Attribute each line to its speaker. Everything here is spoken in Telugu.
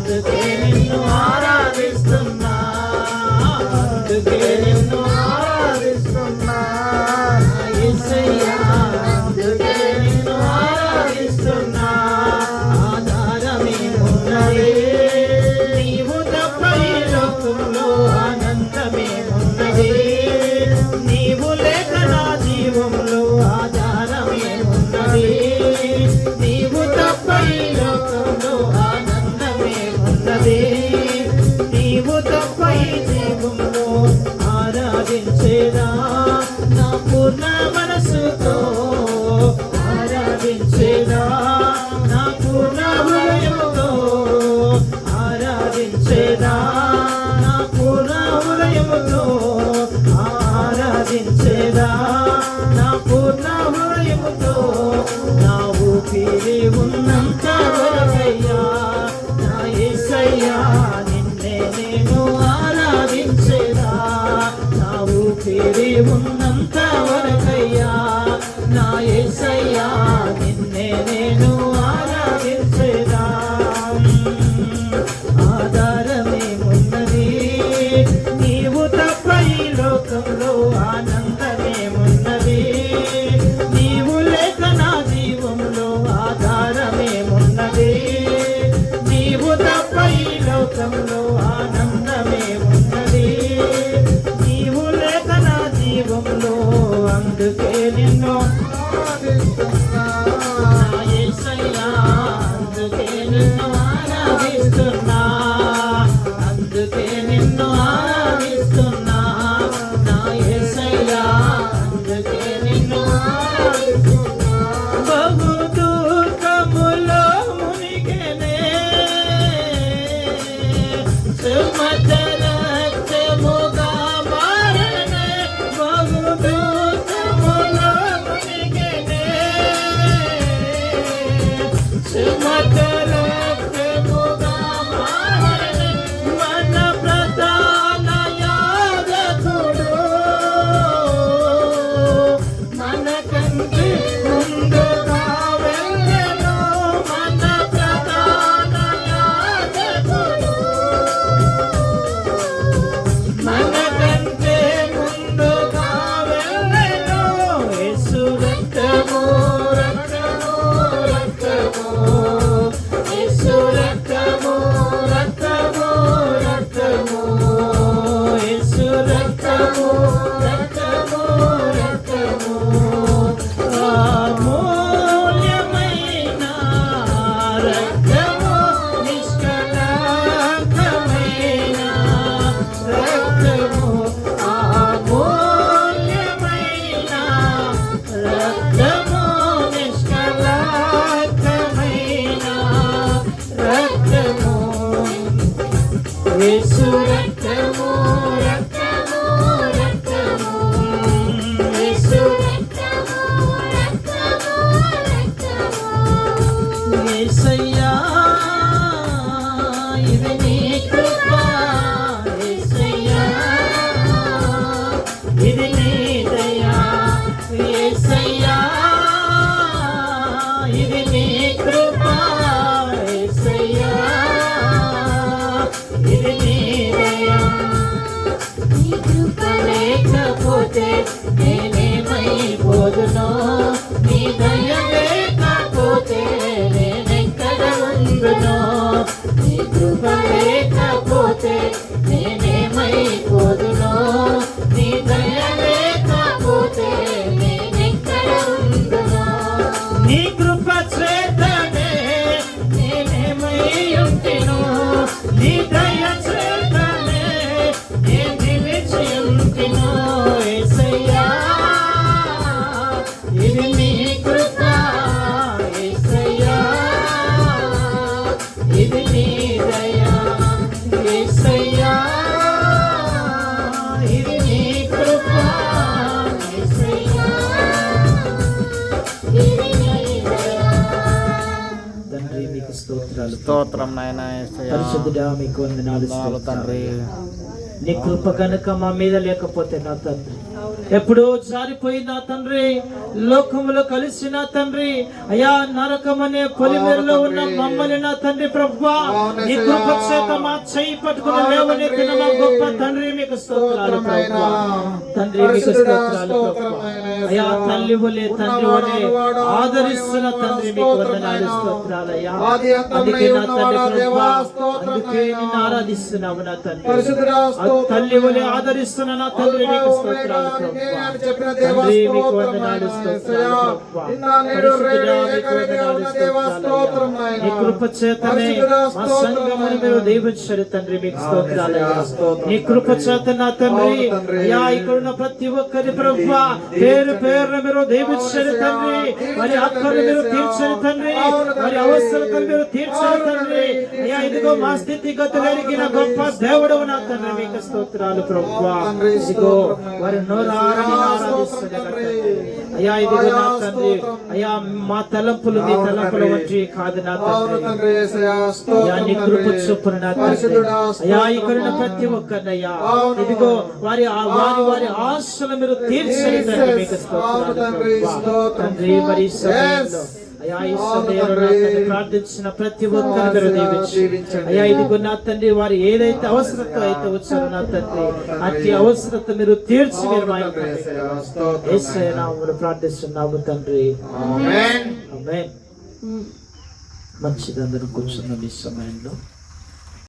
Speaker 1: అందుకే నిన్ను ఆరాధిస్తున్నా, అందుకే నిన్ను ఆరాధిస్తున్నా యేసయ్యా, అందుకే నిన్ను ఆరాధిస్తున్నా. ఆధారమే ఉన్నది, నీవు తప్ప ఈ లోకంలో ఆనందమే ఉన్నది, నీవు లేక నా జీవంలో ఆధారమే ఉన్నది, నీవు తప్ప ఈ లోకంలో ఆనందమే ఉన్నది, నీవు తప్ప ఈ జీవంలో ఆరాధించేదా నా పూర్ణ మనసుతో, ఆరాధించేదా నా పూర్ణ హృదయంతో, ఆరాధించేదా నా పూర్ణ హృదయముతో, ఆరాధించేదా నా పూర్ణ హృదయముతో. నా ఊపిరి ఉన్నంత వరకయ్యా నా యేసయ్యా నిన్నే నేను ఆరాధించేదా, నా ఊపిరి ఉన్నంత వరకయ్యా నా యేసయ్యా నిన్నే నేను ఆరాధించేదా. ఆధారమేమున్నది, నీవు తప్ప ఈ లోకంలో ఆనందమేమున్నది, నీవు లేక నా జీవంలో ఆధారమేమున్నది, నీవు తప్ప ఈ లోకంలో ఆనందమేమున్నది, నీవు లేక నా జీవంలో. అందుకే నిన్ను ఆరాధిస్తున్నా యేసయ్యా, అందుకే నిన్ను ఆరాధిస్తున్నా, అందుకే నిన్ను ఆరాధిస్తున్నా నా యేసయ్యా, అందుకే నిన్ను ఆరాధిస్తున్నా. బహు దుఃఖములో మునిగెనే సుమధురత్వముగా మారెనే, బహు దుఃఖములో మునిగెనే సుమధురత్వముగా మారెనే. మన ప్రధాన యాజకుడు మనకంటే ముందుగా వెళ్ళెను, మన ప్రధాన యాజకుడు మనకంటే ముందుగా వెళ్ళెను. యేసు రక్తము రక్తము రక్తము, యేసు రక్తము రక్తము రక్తము, యేసు రక్తము రక్తము రక్తము. అమూల్యమైన రక్తము, నిష్కళంకమైన రక్తము, అమూల్యమైన రక్తము, నిష్కళంకమైన రక్తము. యేసు రక్తము రక్తము రక్తము, యేసు రక్తము రక్తము రక్తము. యేసయ్యా ఇది నీ కృప, యేసయ్యా ఇది నీ దయా, యేసయ్యా ఇది నీ కృప, యేసయ్యా ఇది నీ దయా. నీ కృప లేకపోతే నేనేమైపోదునో, నీ దయ లేకపోతే నేనెక్కడ ఉందునో, నీ కృప లేకపోతే నేనేమైపోదునో, నీ దయ లేకపోతే నేనెక్కడ ఉందునో. నీ కృప చేతనే నేనేమై ఉంటినో, నీ దయ చేతనే నేను నిలిచి ఉంటినో. యేసయ్యా ఇది నీ కృప, యేసయ్యా ఇది నీ దయా, యేసయ్యా ఇది నీ కృప, యేసయ్యా ఇది నీ దయా. తండ్రి మీకు స్తోత్రాలు,
Speaker 2: స్తోత్రం నాయన యేసయ్యా.
Speaker 1: పరిశుద్ధుడా మీకు వందనాలు
Speaker 2: తండ్రి.
Speaker 1: నీ కృప కనుక మా మీద లేకపోతే నా తండ్రి ఎప్పుడో జారిపోయిన తండ్రి, లోకములో కలిసిన తండ్రి, అయా నరకమనే పొలిమేరలో ఉన్న మమ్మల్ని నా తండ్రి ప్రభువా, నీ కృప చేత మా చేయి పట్టుకుని లేవనెత్తిన మా గొప్ప తండ్రి మీకు స్తోత్రాలు ప్రభువా. తండ్రి మీకు స్తోత్రాలు ప్రభువా. అయా తల్లి వలె తండ్రి వలె ఆదరిస్తున్న తండ్రి మీకు వందనాలు స్తోత్రాలయ్యా. అందుకే నా తండ్రి ప్రభువా, అందుకే నిన్ను ఆరాధిస్తున్నాము నా తండ్రి. తల్లి వలె ఆదరిస్తున్న నా తండ్రి మీకు స్తోత్రాలు ప్రభువా. తండ్రి మీకు వందనాలు స్తోత్రాలు ప్రభువా. పరిశుద్ధుడా మీకు వందనాలు స్తోత్రాలయ్యా. నీ కృప చేతనే మా సంఘమును మీరు దీవించారు తండ్రి మీకు స్తోత్రాలయ్యా. నీ కృప చేత నా తండ్రి అయ్యా ఇక్కడున్న ప్రతి ఒక్కరి ప్రభువా పేరు పేరున మీరు దీవించారు తండ్రి. మరి అక్కలు మీరు తీర్చారు తండ్రి, మరి అవసరతలు మీరు తీర్చారు తండ్రి. అయ్యా ఇదిగో మా స్థితిగతులు ఎరిగిన గొప్ప దేవుడు నా తండ్రి మీకు స్తోత్రాలు ప్రభువా. ఇదిగో వారి నోరారా ఆరాధిస్తున్నారు అయ్యా. ఇదిగో నా తండ్రి అయ్యా మా తలంపులు మీ తలంపుల వంటి కాదు నా తండ్రి. అయ్యా నీ కృప చొప్పున నా తండ్రి అయ్యా ఇక్కడున్న ప్రతి ఒక్కరినయ్యా ఇదిగో వారి వారి ఆశలు మీరు తీర్చని తండ్రి మీకు స్తోత్రాలు ప్రభువా. తండ్రి మరి ఈ సమయంలో అయ్యా ఈ సమయంలో నా తండ్రి ప్రార్థించిన ప్రతి ఒక్కరిని మీరు దీవించి అయ్యా ఇదిగో నా తండ్రి వారు ఏదైతే అవసరత అయితే వచ్చారో నా తండ్రి అట్టి అవసరత మీరు తీర్చి మీరు మా యేసయ్య నామములో ప్రార్థిస్తున్నాము తండ్రి. ఆమేన్. మంచిది, అందరూ కూర్చున్నాం ఈ సమయంలో.